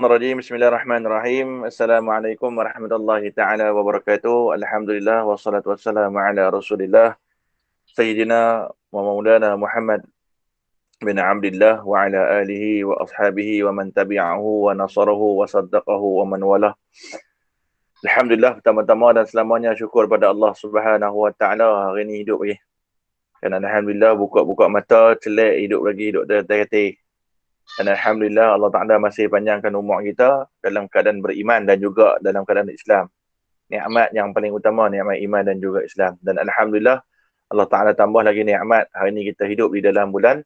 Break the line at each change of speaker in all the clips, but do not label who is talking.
Bismillahirrahmanirrahim. Assalamualaikum warahmatullahi taala wabarakatuh. Alhamdulillah wassalatu wassalamu ala Rasulillah Sayyidina wa Maulana Muhammad bin Abdullah wa ala alihi wa ashabihi wa man tabi'ahu wa nasarahu wa saddaqahu wa man walah. Alhamdulillah, pertama-tama dan selamanya syukur pada Allah Subhanahu wa taala hari ini hidup lagi. Dan alhamdulillah buka-buka mata, celak hidup lagi, hidup tertati. Dan alhamdulillah Allah Ta'ala masih panjangkan umur kita dalam keadaan beriman dan juga dalam keadaan Islam. Nikmat yang paling utama, nikmat iman dan juga Islam. Dan alhamdulillah Allah Ta'ala tambah lagi nikmat. Hari ini kita hidup di dalam bulan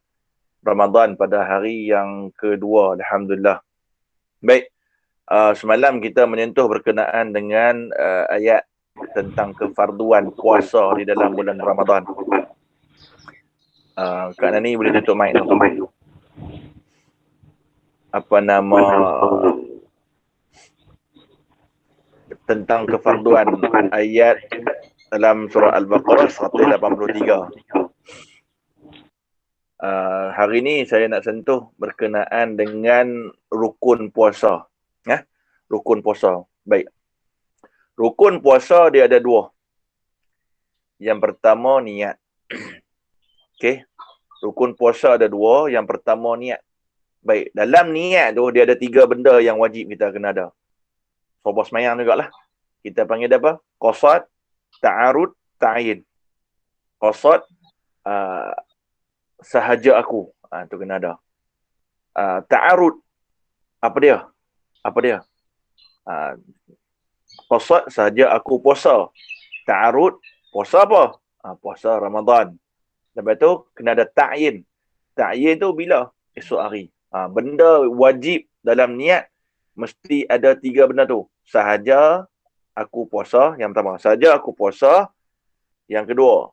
Ramadan pada hari yang kedua. Alhamdulillah. Baik, semalam kita menyentuh berkenaan dengan ayat tentang kefarduan puasa di dalam bulan Ramadan. Kak Nani boleh tutup mic tu. Tentang kefarduan ayat dalam surah Al-Baqarah 183. Hari ini saya nak sentuh berkenaan dengan rukun puasa. Rukun puasa. Baik. Rukun puasa dia ada dua. Yang pertama niat. Okey. Rukun puasa ada dua. Yang pertama niat. Baik, dalam niat tu dia ada 3 benda yang wajib kita kena ada. Sobat semayang jugalah. Kita panggil dia apa? Qasad, ta'arud, ta'yin. Qasad, sahaja aku. Tu kena ada. Ta'arud, apa dia? Qasad, sahaja aku puasa. Ta'arud, puasa apa? Puasa Ramadan. Lepas tu, kena ada ta'yin. Ta'yin tu bila? Esok hari. Benda wajib dalam niat mesti ada 3 benda tu. Sahaja aku puasa, yang pertama. Sahaja aku puasa. Yang kedua,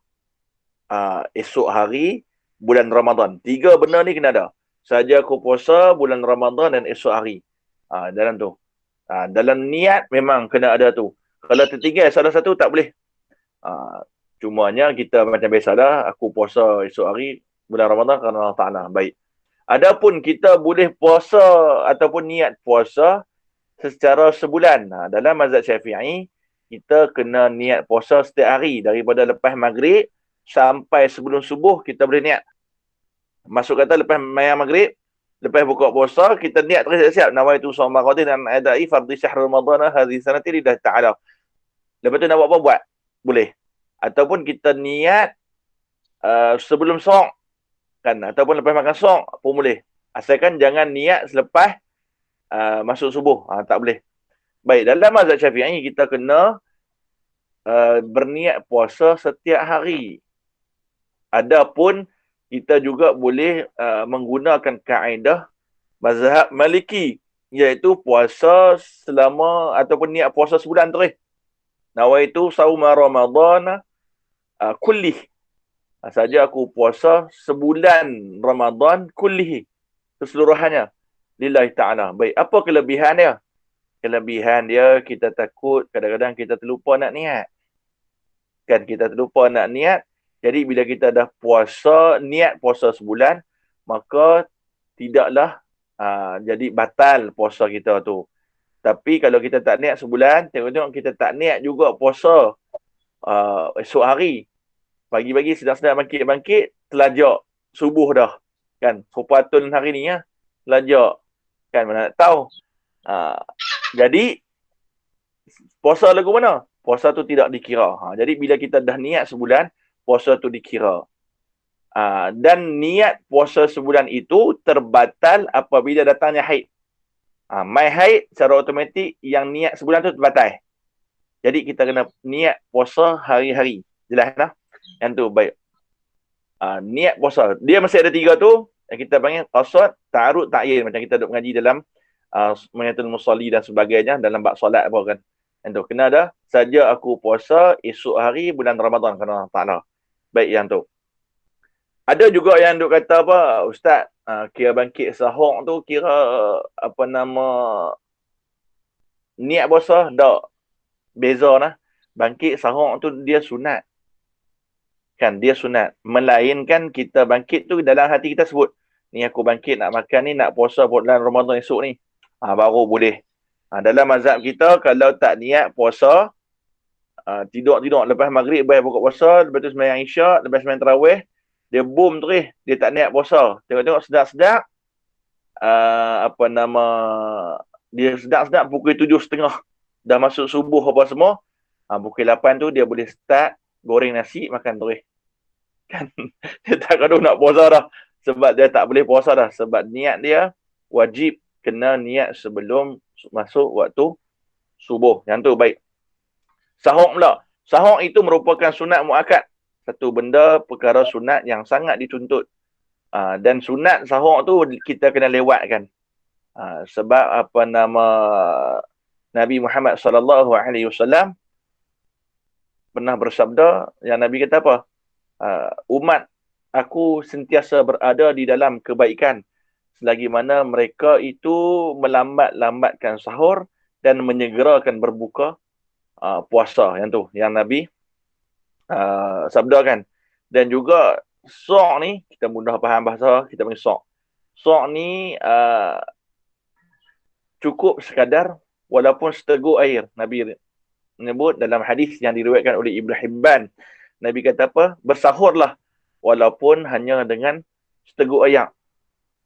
esok hari bulan Ramadan. 3 benda ni kena ada. Sahaja aku puasa, bulan Ramadan dan esok hari. Dalam tu. Dalam niat memang kena ada tu. Kalau tertinggal salah satu tak boleh. Cumanya kita macam biasalah, aku puasa esok hari bulan Ramadan kerana Allah Ta'ala. Baik. Adapun kita boleh puasa ataupun niat puasa secara sebulan. Dalam mazhab Syafi'i, kita kena niat puasa setiap hari daripada lepas maghrib sampai sebelum subuh kita boleh niat. Masuk kata lepas mayang maghrib, lepas buka puasa, kita niat terus siap. Nawaitu shauma ghadin an adai fardhi syahr Ramadan hadhihi sanati lillahi ta'ala. Lepas tu nak buat apa? Buat. Boleh. Ataupun kita niat sebelum sok. Kan, ataupun lepas makan sok pun boleh. Asalkan jangan niat selepas masuk subuh. Tak boleh. Baik, dalam mazhab Syafi'i kita kena berniat puasa setiap hari. Adapun kita juga boleh menggunakan kaedah mazhab Maliki, iaitu puasa selama ataupun niat puasa sebulan terus. Nawaitu sauma Ramadan kullih. Saja aku puasa sebulan Ramadan kullihi, keseluruhannya, lillahi ta'ala. Baik, apa kelebihan dia? Kelebihan dia, kita takut kadang-kadang kita terlupa nak niat. Kan, kita terlupa nak niat. Jadi bila kita dah puasa, niat puasa sebulan, maka tidaklah jadi batal puasa kita tu. Tapi kalau kita tak niat sebulan, tengok-tengok kita tak niat juga puasa esok hari. Pagi-pagi sedang-sedang bangkit, telajak subuh dah. Kan, Rupatun hari ni telajak. Kan, mana nak tahu. Jadi, puasa lagu mana? Puasa tu tidak dikira. Jadi, bila kita dah niat sebulan, puasa tu dikira. Dan niat puasa sebulan itu terbatal apabila datangnya haid. Mai haid, secara automatik, yang niat sebulan tu terbatal. Jadi, kita kena niat puasa hari-hari. Jelas lah? Yang tu baik. Niat puasa. Dia masih ada 3 tu. Yang kita panggil qasad, ta'arud, ta'yin. Macam kita duk mengaji dalam Menyatul Musalli dan sebagainya. Dalam bab solat apa kan. Yang tu. Kena ada. Saja aku puasa esok hari bulan Ramadan. Kerana Allah Ta'ala. Baik yang tu. Ada juga yang duk kata apa. Ustaz, kira bangkit sahur tu kira niat puasa. Tak. Beza lah. Bangkit sahur tu dia sunat. Kan, dia sunat. Melainkan kita bangkit tu dalam hati kita sebut, ni aku bangkit nak makan ni, nak puasa bulan Ramadan esok ni. Baru boleh. Dalam mazhab kita, kalau tak niat puasa, tidur lepas maghrib baik buka puasa, lepas tu sembahyang isyak, lepas sembahyang tarawih, dia boom terus, dia tak niat puasa. Tengok-tengok sedap-sedap, apa nama, dia sedap-sedap pukul 7.30 dah masuk subuh apa semua. Pukul 8 tu dia boleh start goreng nasi makan terus. Kan dia tak gaduh nak puasa dah, sebab dia tak boleh puasa dah, sebab niat dia wajib kena niat sebelum masuk waktu subuh. Yang tu baik. Sahur pula. Sahur itu merupakan sunat muakkad. Satu benda perkara sunat yang sangat dituntut. Dan sunat sahur tu kita kena lewatkan. Sebab apa nama, Nabi Muhammad SAW pernah bersabda, yang Nabi kata apa? Umat aku sentiasa berada di dalam kebaikan selagi mana mereka itu melambat-lambatkan sahur dan menyegerakan berbuka puasa. Yang tu yang Nabi sabdakan. Dan juga sok ni, kita mudah faham bahasa, kita panggil sok. Sok ni cukup sekadar walaupun seteguk air. Nabi menyebut dalam hadis yang diriwayatkan oleh Ibnu Hibban, Nabi kata apa? Bersahurlah walaupun hanya dengan seteguk air.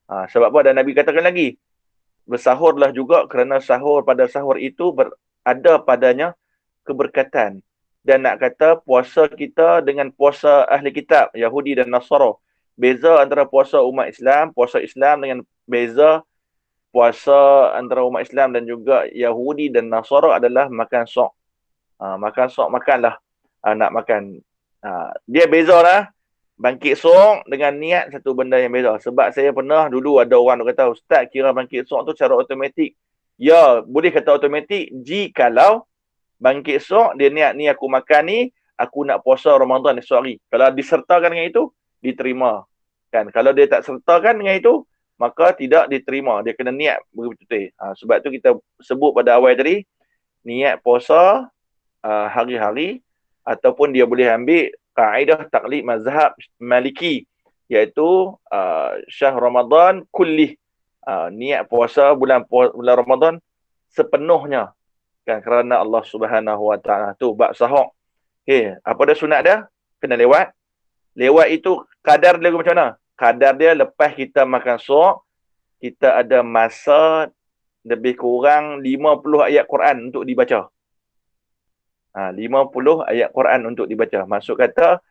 Sebab apa? Dan Nabi katakan lagi, bersahurlah juga kerana pada sahur itu ada padanya keberkatan. Dan nak kata puasa kita dengan puasa ahli kitab, Yahudi dan Nasara. Beza antara puasa umat Islam, puasa Islam dengan beza puasa antara umat Islam dan juga Yahudi dan Nasara adalah makan sok. Makan sok, makanlah. Nak makan. Dia beza lah. Bangkit sok dengan niat satu benda yang beza. Sebab saya pernah dulu ada orang kata, Ustaz kira bangkit sok tu cara automatik. Ya, boleh kata automatik jikalau bangkit sok, dia niat ni aku makan ni, aku nak puasa Ramadan esok hari. Kalau disertakan dengan itu, diterima. Kan? Kalau dia tak sertakan dengan itu, maka tidak diterima. Dia kena niat betul-betul. Sebab tu kita sebut pada awal tadi, niat puasa hari-hari, ataupun dia boleh ambil kaedah taklid mazhab Maliki, iaitu syahr Ramadan kullih. Niat puasa bulan Ramadan sepenuhnya. Kan, kerana Allah Subhanahu Wa Taala. Tu bab sahur. Okay, apa dah sunat dia? Kena lewat. Lewat itu kadar dia macam mana? Kadar dia lepas kita makan sahur, kita ada masa lebih kurang 50 ayat Quran untuk dibaca. 50 ayat Quran untuk dibaca. Maksud kata,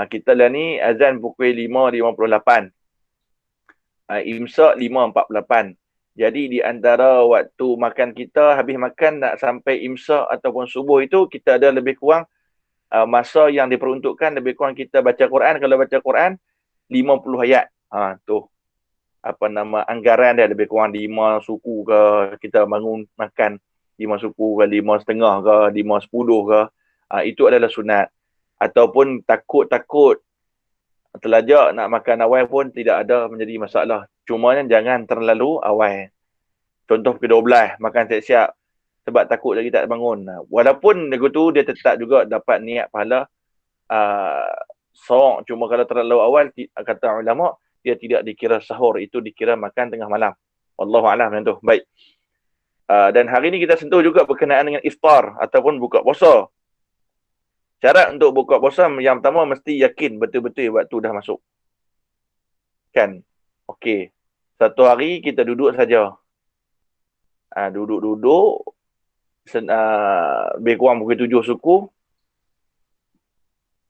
kita lah ni azan pukul 5.58. Imsak 5.48. Jadi di antara waktu makan kita, habis makan nak sampai imsak ataupun subuh itu, kita ada lebih kurang masa yang diperuntukkan, lebih kurang kita baca Quran. Kalau baca Quran, 50 ayat. Tu apa nama, anggaran dia lebih kurang 5 suku ke, kita bangun makan 5 suku ke, 5.5 ke, 5.10 ke. Itu adalah sunat. Ataupun takut terlajak nak makan awal pun tidak ada menjadi masalah. Cumanya jangan terlalu awal. Contoh ke-12, makan siap-siap. Sebab takut lagi tak bangun. Walaupun tu dia tetap juga dapat niat pahala sahur. Cuma kalau terlalu awal, kata ulama, dia tidak dikira sahur. Itu dikira makan tengah malam. Wallahu'alam macam tu. Baik. Dan hari ni kita sentuh juga berkenaan dengan iftar ataupun buka puasa. Syarat untuk buka puasa yang pertama mesti yakin betul-betul waktu dah masuk. Kan? Okey. Satu hari kita duduk saja. Duduk-duduk. Lebih kurang pukul 7 suku.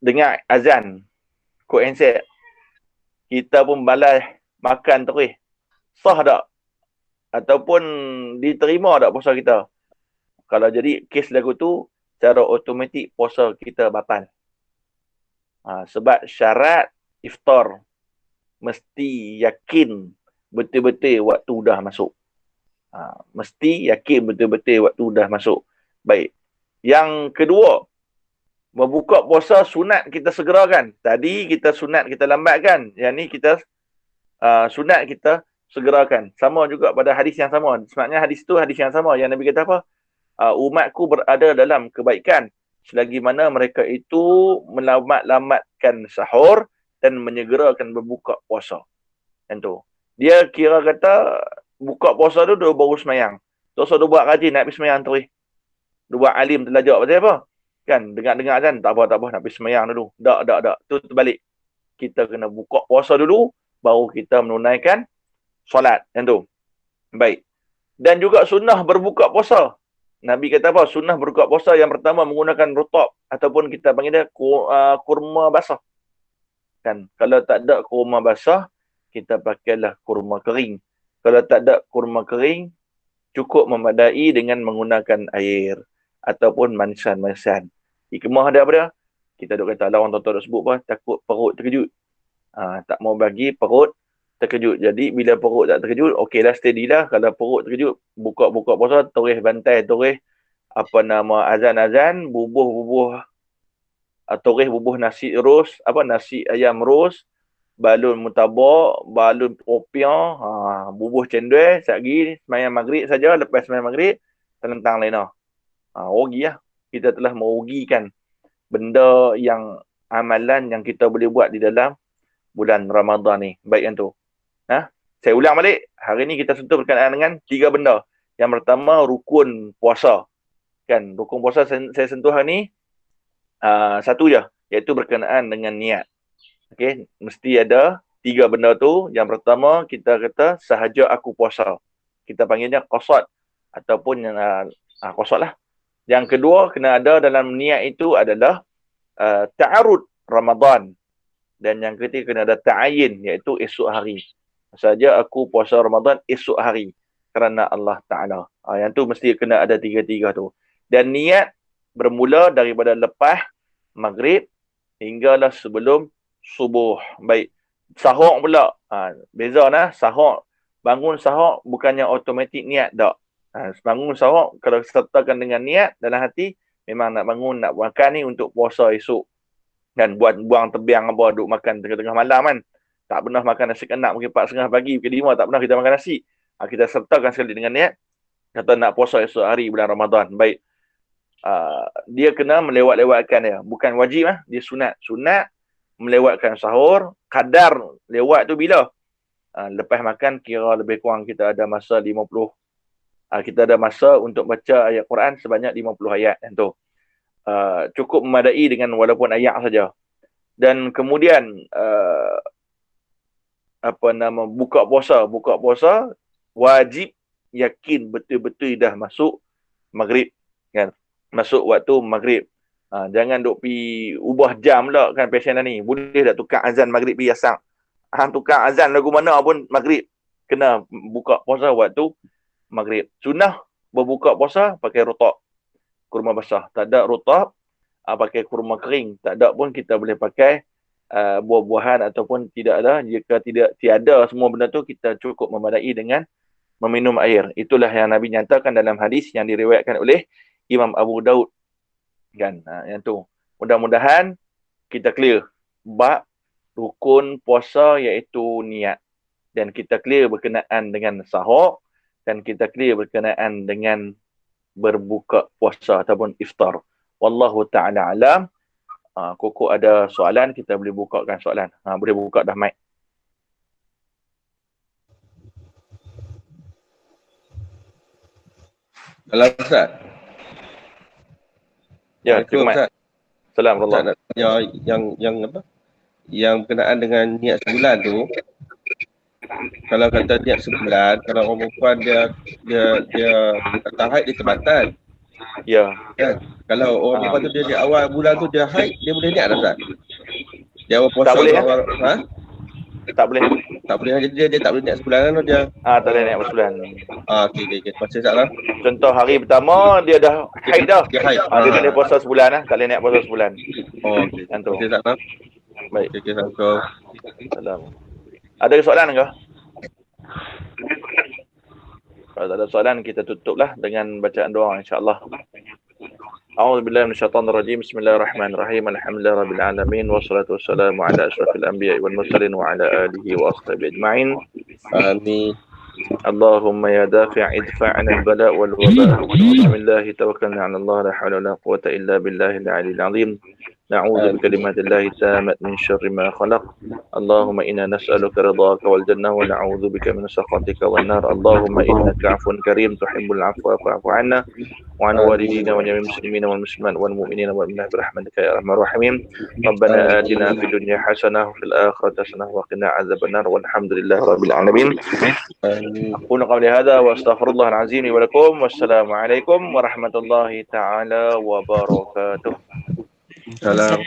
Dengar azan. Kod handset. Kita pun balas makan terus. Sah tak? Ataupun diterima tak puasa kita? Kalau jadi kes lagu tu, secara automatik puasa kita batal. Sebab syarat iftar mesti yakin betul-betul waktu dah masuk. Mesti yakin betul-betul waktu dah masuk. Baik. Yang kedua, membuka puasa sunat kita segerakan. Tadi kita sunat kita lambatkan. Yang ni kita sunat kita segerakan. Sama juga pada hadis yang sama. Sebenarnya hadis tu hadis yang sama. Yang Nabi kata apa? Umatku berada dalam kebaikan selagi mana mereka itu melambat-lambatkan sahur dan menyegerakan berbuka puasa. Yang tu. Dia kira kata buka puasa tu dia baru semayang. Tak usah dia buat rajin nak pergi semayang terus. Dia buat alim terlajak pasal apa? Kan, dengar-dengar azan, tak apa, nak pergi semayang dulu. Tak. Tu terbalik. Kita kena buka puasa dulu, baru kita menunaikan solat. Yang tu. Baik. Dan juga sunnah berbuka puasa. Nabi kata apa? Sunnah berbuka puasa yang pertama menggunakan rutab. Ataupun kita panggil dia kurma basah. Kan, kalau tak ada kurma basah, kita pakailah kurma kering. Kalau tak ada kurma kering, cukup memadai dengan menggunakan air. Ataupun manisan-manisan. Hikmah dia apa dia? Kita duk kata, orang tuan-tuan duk sebut apa? Takut perut terkejut. Tak mau bagi perut terkejut. Jadi bila perut tak terkejut, okeylah, steady lah. Kalau perut terkejut, buka puasa, toreh bantai, toreh azan-azan, toreh bubuh nasi ros, nasi ayam ros, balun mutabak, balun popiah, bubuh cendol, sekali semayang maghrib saja. Lepas semayang maghrib, telentang lain. Rugi lah. Kita telah merugikan benda yang amalan yang kita boleh buat di dalam bulan Ramadan ni. Baik yang tu. Saya ulang balik. Hari ni kita sentuh berkenaan dengan 3 benda. Yang pertama, rukun puasa. Kan, rukun puasa saya sentuh hari ni satu je, iaitu berkenaan dengan niat. Okey, mesti ada 3 benda tu. Yang pertama, kita kata sahaja aku puasa. Kita panggilnya qasad ataupun qasad lah. Yang kedua, kena ada dalam niat itu adalah ta'arud Ramadan. Dan yang ketiga, kena ada ta'ayin, iaitu esok hari. Saja aku puasa Ramadan esok hari kerana Allah Ta'ala. Yang tu mesti kena ada 3-3 tu. Dan niat bermula daripada lepas maghrib hinggalah sebelum subuh. Baik. Sahur pula. Beza lah. Sahur. Bangun sahur bukannya automatik niat tak. Bangun sahur, kalau sertakan dengan niat dalam hati, memang nak bangun, nak makan ni untuk puasa esok. Dan buang tebiang apa, duk makan tengah-tengah malam kan. Tak pernah makan nasi kenak, mungkin 4:30 pagi, pukul 5, tak pernah kita makan nasi. Kita sertakan sekali dengan niat, kata nak puasa esok hari bulan Ramadan. Baik. Dia kena melewat-lewatkan dia. Bukan wajib lah, dia sunat. Sunat melewatkan sahur, kadar lewat tu bila? Lepas makan, kira lebih kurang kita ada masa 50. Kita ada masa untuk baca ayat Quran sebanyak 50 ayat. Yang tu. Cukup memadai dengan walaupun ayat saja. Dan kemudian buka puasa wajib yakin betul-betul dah masuk maghrib, kan, masuk waktu maghrib. Jangan duk pi ubah jam lah kan pasien ni. Boleh dah tukar azan maghrib pi asar. Tukar azan lagu mana pun maghrib. Kena buka puasa waktu maghrib. Sunnah berbuka puasa pakai rutab, kurma basah. Tak ada rutab, pakai kurma kering. Tak ada pun kita boleh pakai buah-buahan ataupun tidak ada. Jika tiada semua benda tu, kita cukup memadai dengan meminum air. Itulah yang Nabi nyatakan dalam hadis yang diriwayatkan oleh Imam Abu Daud. Kan, yang tu. Mudah-mudahan kita clear bab rukun puasa iaitu niat. Dan kita clear berkenaan dengan sahur. Dan kita clear berkenaan dengan berbuka puasa ataupun iftar. Wallahu ta'ala alam. Koko ada soalan, kita boleh bukakan soalan. Boleh buka dah mic.
Salam Ustaz.
Ya, cukup mic. Assalamualaikum.
Yang apa? Yang berkenaan dengan niat sebulan tu. Kalau kata niat sebulan, kalau orang perempuan dia kata haid, dia terbatal.
Ya.
Kan? Kalau orang perempuan tu dia di awal bulan tu dia haid, dia boleh niat tak Ustaz? Dia awal puasa
tak boleh,
awal,
Tak boleh.
Tak boleh, dia tak boleh niat sebulan kan dia.
Tak boleh niat sebulan.
Okey. Macam Ustaz lah.
Contoh hari pertama dia dah haid dah.
Dia haid.
Dia boleh puasa sebulan lah. Tak boleh niat puasa sebulan.
Okey.
Yang tu.
Okey Ustaz lah.
Baik.
Okey, Assalamualaikum.
Salam. Ada soalan ke? Kalau tak ada soalan, kita tutuplah dengan bacaan doa insya-Allah. A'udzubillahi minasyaitonir rajim. Bismillahirrahmanirrahim. Alhamdulillahirabbil alamin wassalatu wassalamu ala asyrafil anbiya'i wal mursalin wa ala alihi wa ashabihi ajma'in.
Amin.
Allahumma ya dafi' idfa'na al-bala' wal waba'. Bismillah tawakkalna 'ala Allah la hawla wa la quwwata illa billahil 'aliyyil 'azim. نعوذ بكلمات الله التامة من شر ما خلق. اللهم إنا نسألك رضاك والجنة ونعوذ بك من سخطك والنار. اللهم إنك عفو كريم تحب العفو فاعف عنا وعن والدينا وجميع المسلمين والمسلمات والمؤمنين والمؤمنات برحمتك يا أرحم الراحمين. ربنا آتنا في الدنيا حسنة وفي الآخرة حسنة وقنا عذاب النار والحمد لله رب العالمين. أقول قولي هذا وأستغفر الله العظيم لي ولكم والسلام عليكم ورحمة الله تعالى وبركاته.
Salam.